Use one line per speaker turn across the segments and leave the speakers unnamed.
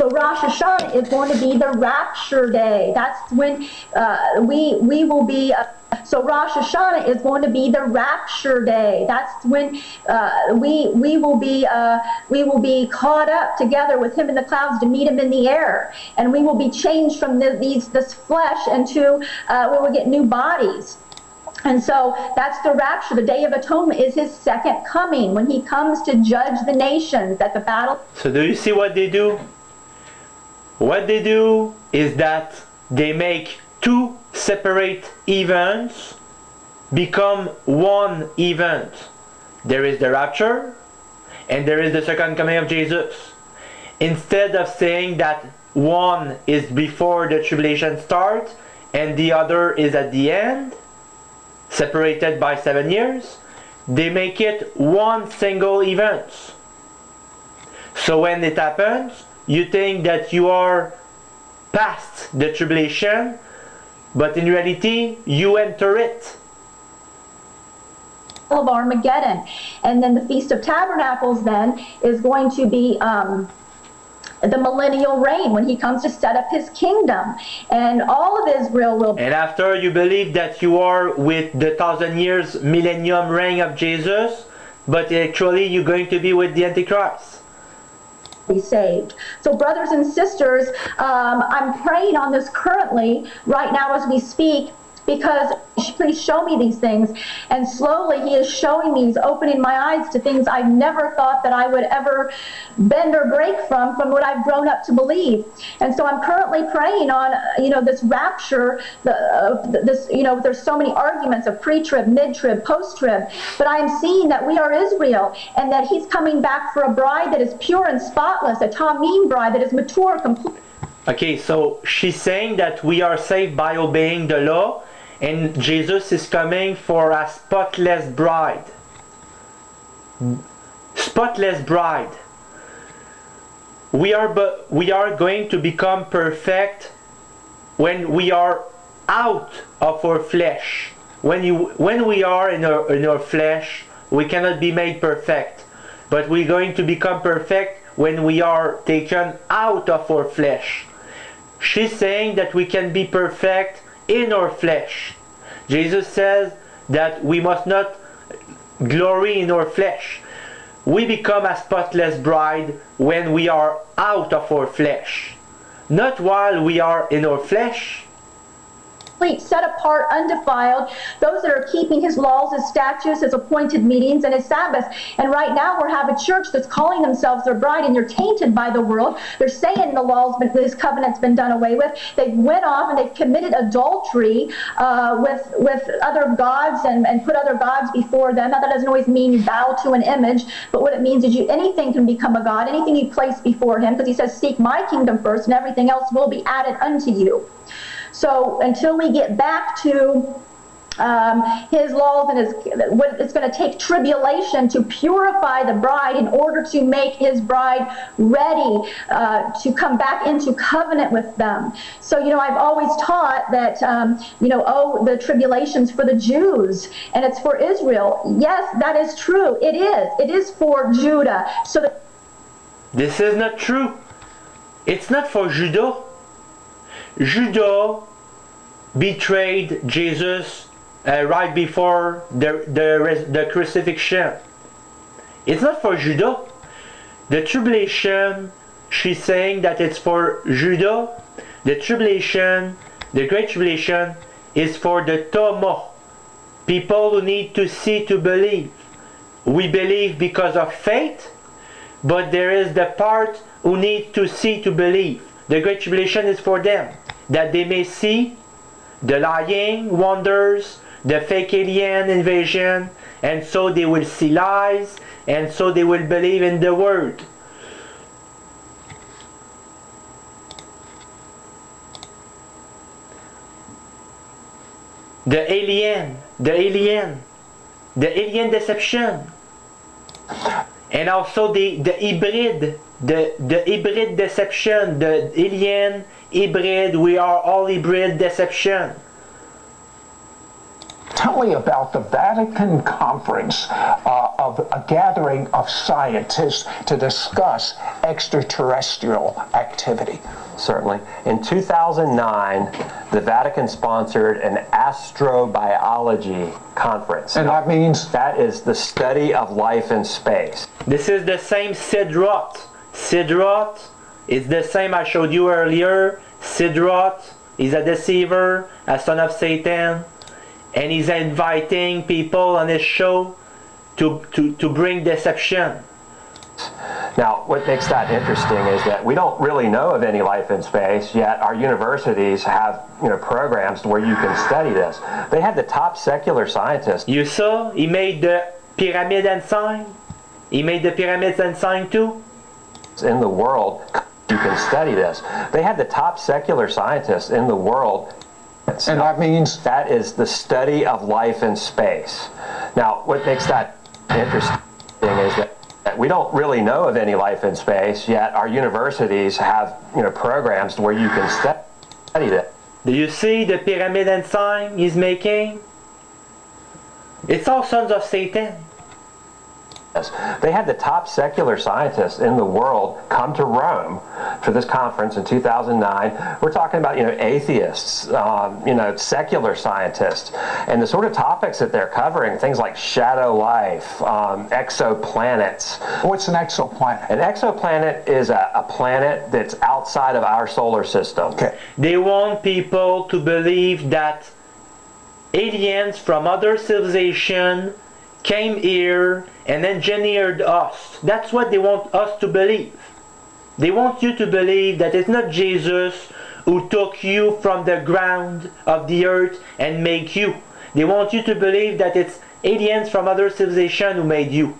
So Rosh Hashanah is going to be the rapture day. That's when we will be. So Rosh Hashanah is going to be the rapture day. That's when we will be caught up together with Him in the clouds to meet Him in the air, and we will be changed from this flesh into we will get new bodies. And so that's the rapture. The Day of Atonement is His second coming, when He comes to judge the nations at the battle.
So do you see what they do? What they do is that they make two separate events become one event. There is the rapture and there is the second coming of Jesus. Instead of saying that one is before the tribulation starts and the other is at the end, separated by 7 years, they make it one single event. So when it happens, you think that you are past the tribulation, but in reality, you enter it.
Of Armageddon. And then the Feast of Tabernacles then is going to be the millennial reign, when He comes to set up His kingdom, and all of Israel will.
And after you believe that you are with the 1,000 years millennium reign of Jesus, but actually you're going to be with the Antichrist.
Be saved. So brothers and sisters, I'm praying on this currently right now as we speak, because please show me these things. And slowly He is showing me, He's opening my eyes to things I never thought that I would ever bend or break from what I've grown up to believe. And so I'm currently praying on, this rapture, there's so many arguments of pre-trib, mid-trib, post-trib, but I'm seeing that we are Israel, and that He's coming back for a bride that is pure and spotless, a tamim bride that is mature, complete.
Okay, so she's saying that we are saved by obeying the law, and Jesus is coming for a spotless bride. Spotless bride. We are going to become perfect when we are out of our flesh. When we are in our flesh, we cannot be made perfect. But we're going to become perfect when we are taken out of our flesh. She's saying that we can be perfect in our flesh. Jesus says that we must not glory in our flesh. We become a spotless bride when we are out of our flesh, not while we are in our flesh.
Set apart, undefiled, those that are keeping His laws, His statutes, His appointed meetings, and His Sabbaths. And right now we have a church that's calling themselves their bride, and they're tainted by the world. They're saying the laws, His covenant's been done away with. They've went off and they've committed adultery with other gods and put other gods before them. Now that doesn't always mean you bow to an image, but what it means is anything can become a god, anything you place before Him, because He says, seek my kingdom first, and everything else will be added unto you. So until we get back to His laws and it's going to take tribulation to purify the bride in order to make His bride ready to come back into covenant with them. So, I've always taught that, the tribulation's for the Jews and it's for Israel. Yes, that is true. It is. It is for Judah. So
this is not true. It's not for Judah. Judah betrayed Jesus right before the crucifixion. It's not for Judah. The tribulation, she's saying that it's for Judah. The tribulation, the great tribulation, is for the Tomo, people who need to see to believe. We believe because of faith, but there is the part who need to see to believe. The great tribulation is for them, that they may see the lying wonders, the fake alien invasion, and so they will see lies, and so they will believe in the word. The alien deception, and also the hybrid. The hybrid deception, the alien, hybrid, we are all hybrid deception.
tell me about the Vatican Conference of a gathering of scientists to discuss extraterrestrial activity.
Certainly. In 2009, the Vatican sponsored an astrobiology conference.
And that means?
That is the study of life in space.
This is the same Sidroth. Sidroth is the same I showed you earlier. Sidroth is a deceiver, a son of Satan, and he's inviting people on his show to bring deception.
Now, what makes that interesting is that we don't really know of any life in space, yet our universities have, programs where you can study this. They have the top secular scientists.
You saw? He made the pyramid and sign. He made the pyramids and sign too.
In the world, you can study this. They have the top secular scientists in the world.
And that means?
That is the study of life in space. Now, what makes that interesting is that we don't really know of any life in space, yet our universities have, programs where you can study that.
Do you see the pyramid and sign he's making? It's all sons of Satan.
They had the top secular scientists in the world come to Rome for this conference in 2009. We're talking about, atheists, secular scientists, and the sort of topics that they're covering, things like shadow life, exoplanets.
What's an exoplanet?
An exoplanet is a planet that's outside of our solar system.
Okay.
They want people to believe that aliens from other civilizations came here and engineered us. That's what they want us to believe. They want you to believe that it's not Jesus who took you from the ground of the earth and made you. They want you to believe that it's aliens from other civilizations who made you.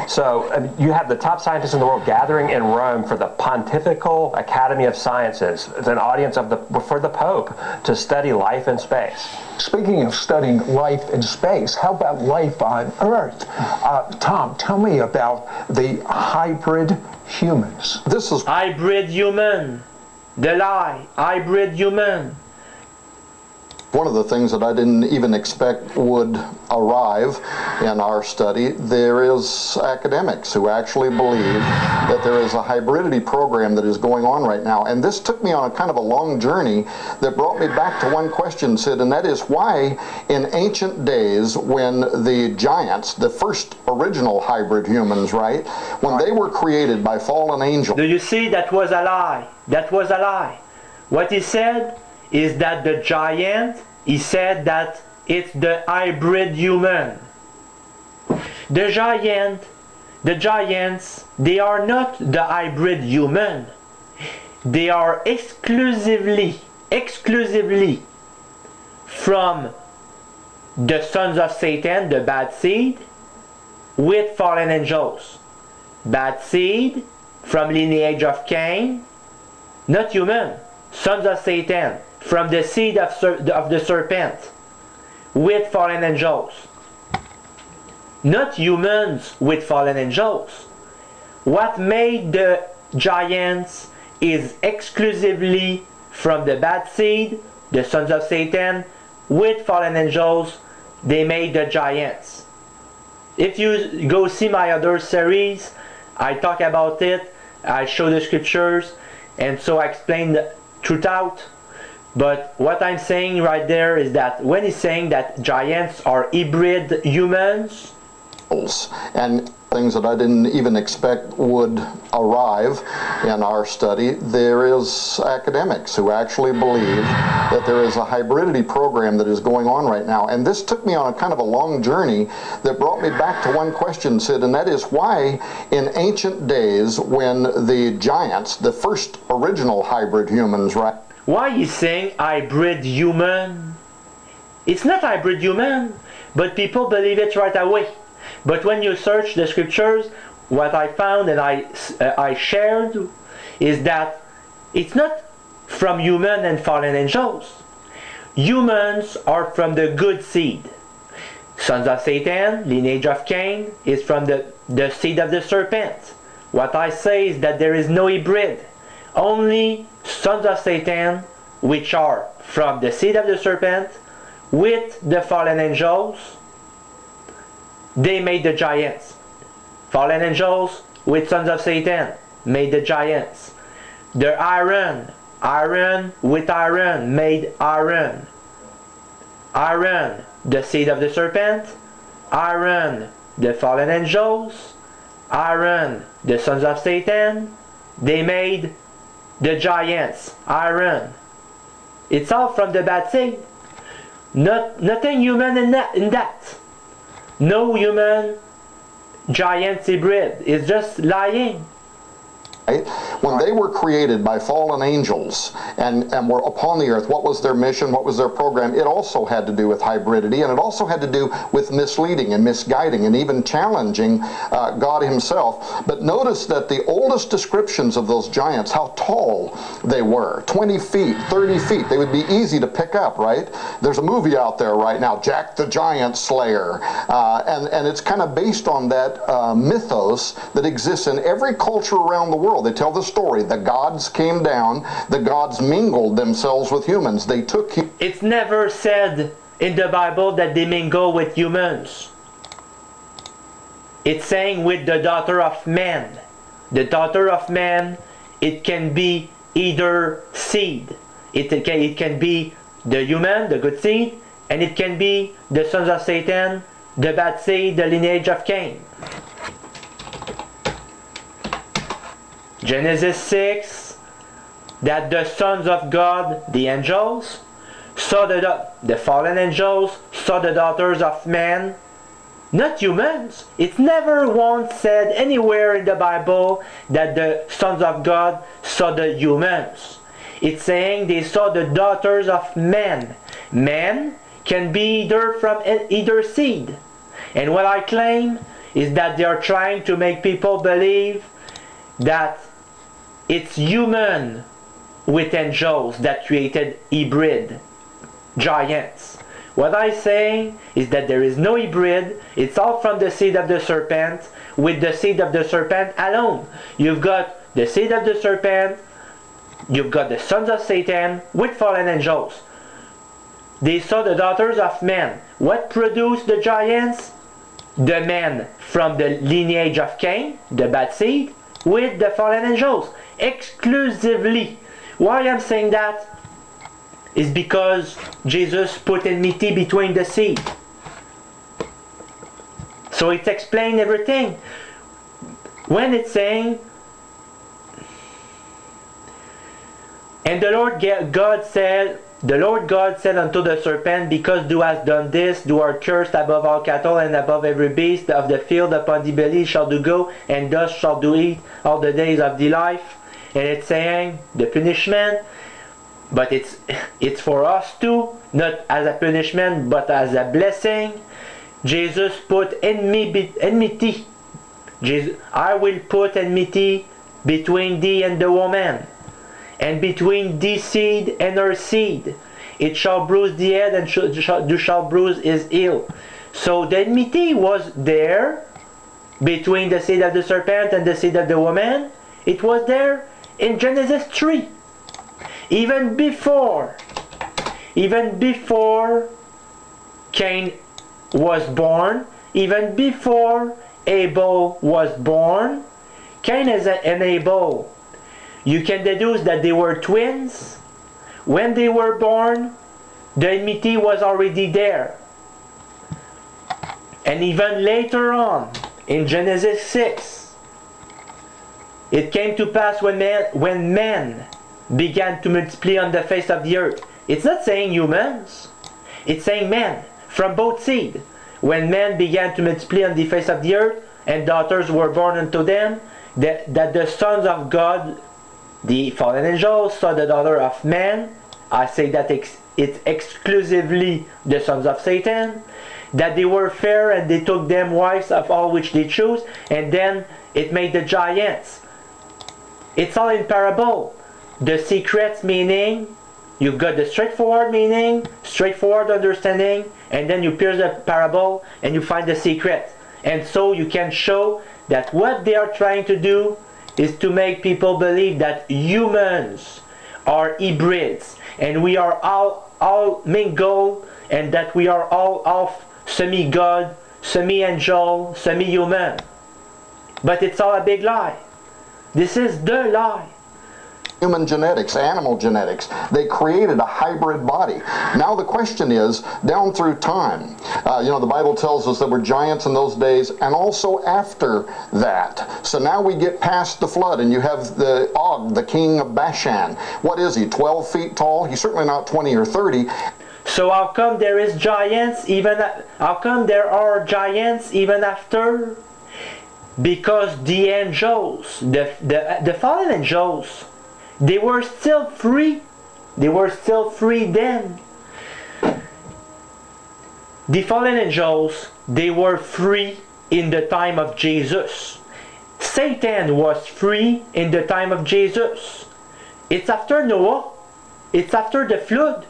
So you have the top scientists in the world gathering in Rome for the Pontifical Academy of Sciences. It's an audience for the Pope to study life in space.
Speaking of studying life in space, how about life on Earth? Tom, tell me about the hybrid humans.
This is hybrid human. The lie. Hybrid human.
One of the things that I didn't even expect would arrive in our study, there is academics who actually believe that there is a hybridity program that is going on right now. And this took me on a kind of a long journey that brought me back to one question, Sid, and that is why in ancient days when the giants, the first original hybrid humans, right, when they were created by fallen angels.
Do you see? That was a lie. That was a lie. What he said is that the giant, he said that it's the hybrid human. The giants, they are not the hybrid human. They are exclusively from the sons of Satan, the bad seed, with fallen angels. Bad seed from lineage of Cain, not human, sons of Satan, from the seed of the serpent, with fallen angels. Not humans with fallen angels. What made the giants is exclusively from the bad seed, the sons of Satan, with fallen angels. They made the giants. If you go see my other series, I talk about it, I show the scriptures, and so I explain throughout. But what I'm saying right there is that when he's saying that giants are hybrid humans,
and things that I didn't even expect would arrive in our study, there is academics who actually believe that there is a hybridity program that is going on right now. And this took me on a kind of a long journey that brought me back to one question, Sid, and that is why in ancient days when the giants, the first original hybrid humans, right?
Why is saying hybrid human? It's not hybrid human, but people believe it right away. But when you search the scriptures, what I found and I shared is that it's not from human and fallen angels. Humans are from the good seed. Sons of Satan, lineage of Cain, is from the seed of the serpent. What I say is that there is no hybrid. Only sons of Satan, which are from the seed of the serpent, with the fallen angels, they made the giants. Fallen angels with sons of Satan made the giants. The iron with iron made iron. Iron, the seed of the serpent. Iron, the fallen angels. Iron, the sons of Satan. They made the giants. Iron. It's all from the bad seed. Nothing human in that. No human giant hybrid. It's just lying.
When they were created by fallen angels and were upon the earth, what was their mission? What was their program? It also had to do with hybridity, and it also had to do with misleading and misguiding and even challenging God himself. But notice that the oldest descriptions of those giants, how tall they were, 20 feet, 30 feet. They would be easy to pick up, right? There's a movie out there right now, Jack the Giant Slayer, and it's kind of based on that mythos that exists in every culture around the world. They tell the story. The gods came down. The gods mingled themselves with humans. They took...
It's never said in the Bible that they mingle with humans. It's saying with the daughter of man. The daughter of man, it can be either seed. It can be the human, the good seed, and it can be the sons of Satan, the bad seed, the lineage of Cain. Genesis 6, that the sons of God, the angels, saw the fallen angels, saw the daughters of man, not humans. It's never once said anywhere in the Bible that the sons of God saw the humans. It's saying they saw the daughters of men. Men can be either from either seed. And what I claim is that they are trying to make people believe that it's human with angels that created hybrid giants. What I say is that there is no hybrid. It's all from the seed of the serpent, with the seed of the serpent alone. You've got the seed of the serpent, you've got the sons of Satan with fallen angels. They saw the daughters of men. What produced the giants? The men from the lineage of Cain, the bad seed, with the fallen angels. Exclusively. Why I'm saying that is because Jesus put enmity between the seed. So it explains everything. When it's saying, and the Lord God said unto the serpent, because thou hast done this, thou art cursed above all cattle and above every beast of the field. Upon thy belly shalt thou go, and dust shalt thou eat all the days of thy life. And it's saying the punishment, but it's for us too, not as a punishment but as a blessing. Jesus put enmity. I will put enmity between thee and the woman, and between thee seed and her seed. It shall bruise the head, and thou shalt bruise his heel. So the enmity was there between the seed of the serpent and the seed of the woman. It was there in Genesis 3. Even before Cain was born, even before Abel was born, Cain and Abel, you can deduce that they were twins. When they were born, the enmity was already there. And even later on, in Genesis 6, it came to pass when men began to multiply on the face of the earth. It's not saying humans. It's saying men, from both seed. When men began to multiply on the face of the earth, and daughters were born unto them, that the sons of God, the fallen angels, saw the daughter of man. I say that it's exclusively the sons of Satan. That they were fair, and they took them wives of all which they chose, and then it made the giants. It's all in parable. The secrets meaning, you've got the straightforward meaning, straightforward understanding, and then you pierce the parable and you find the secret. And so you can show that what they are trying to do is to make people believe that humans are hybrids, and we are all all mingled and that we are all half semi-God, semi-angel, semi-human. But it's all a big lie. This is the lie.
Human genetics, animal genetics. They created a hybrid body. Now the question is, down through time, the Bible tells us there were giants in those days and also after that. So now we get past the flood and you have the Og, the king of Bashan. What is he, 12 feet tall? He's certainly not 20 or 30.
So how come there is giants even, how come there are giants even after? Because the angels, the fallen angels, they were still free. They were still free then. The fallen angels, they were free in the time of Jesus. Satan was free in the time of Jesus. It's after Noah. It's after the flood.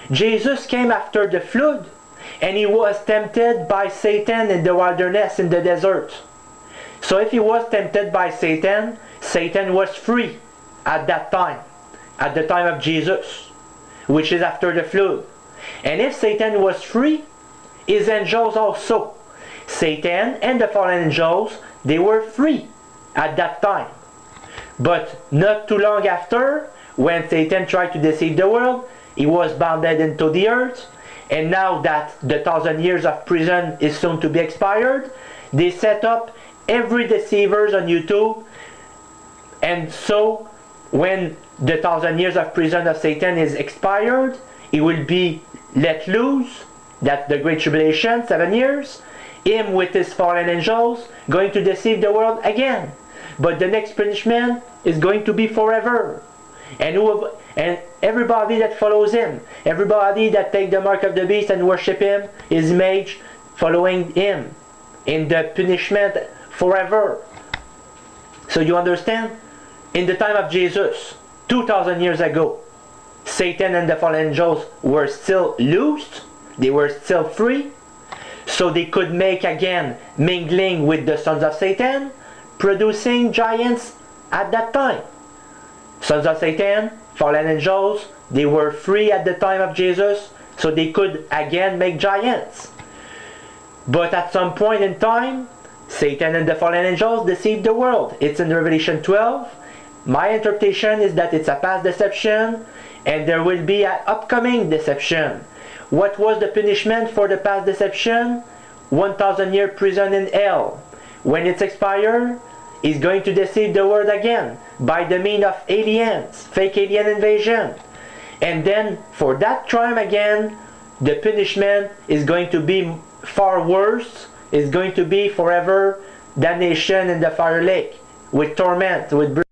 Jesus came after the flood. And he was tempted by Satan in the wilderness, in the desert. So if he was tempted by Satan, Satan was free at that time, at the time of Jesus, which is after the flood. And if Satan was free, his angels also. Satan and the fallen angels, they were free at that time. But not too long after, when Satan tried to deceive the world, he was bounded into the earth. And now that the 1,000 years of prison is soon to be expired, they set up every deceivers on YouTube. And so when the 1,000 years of prison of Satan is expired, he will be let loose. That's the Great Tribulation, 7 years. Him with his fallen angels going to deceive the world again. But the next punishment is going to be forever. And everybody that follows him, everybody that take the mark of the beast and worship him, his image, following him in the punishment forever. So you understand? In the time of Jesus, 2,000 years ago, Satan and the fallen angels were still loosed. They were still free. So they could make again mingling with the sons of Satan, producing giants at that time. Sons of Satan, fallen angels, they were free at the time of Jesus, so they could again make giants. But at some point in time, Satan and the fallen angels deceived the world. It's in Revelation 12. My interpretation is that it's a past deception and there will be an upcoming deception. What was the punishment for the past deception? 1,000 year prison in hell. When it's expired, he's going to deceive the world again by the means of aliens, fake alien invasion. And then for that crime again, the punishment is going to be far worse. It's going to be forever damnation in the fire lake with torment, with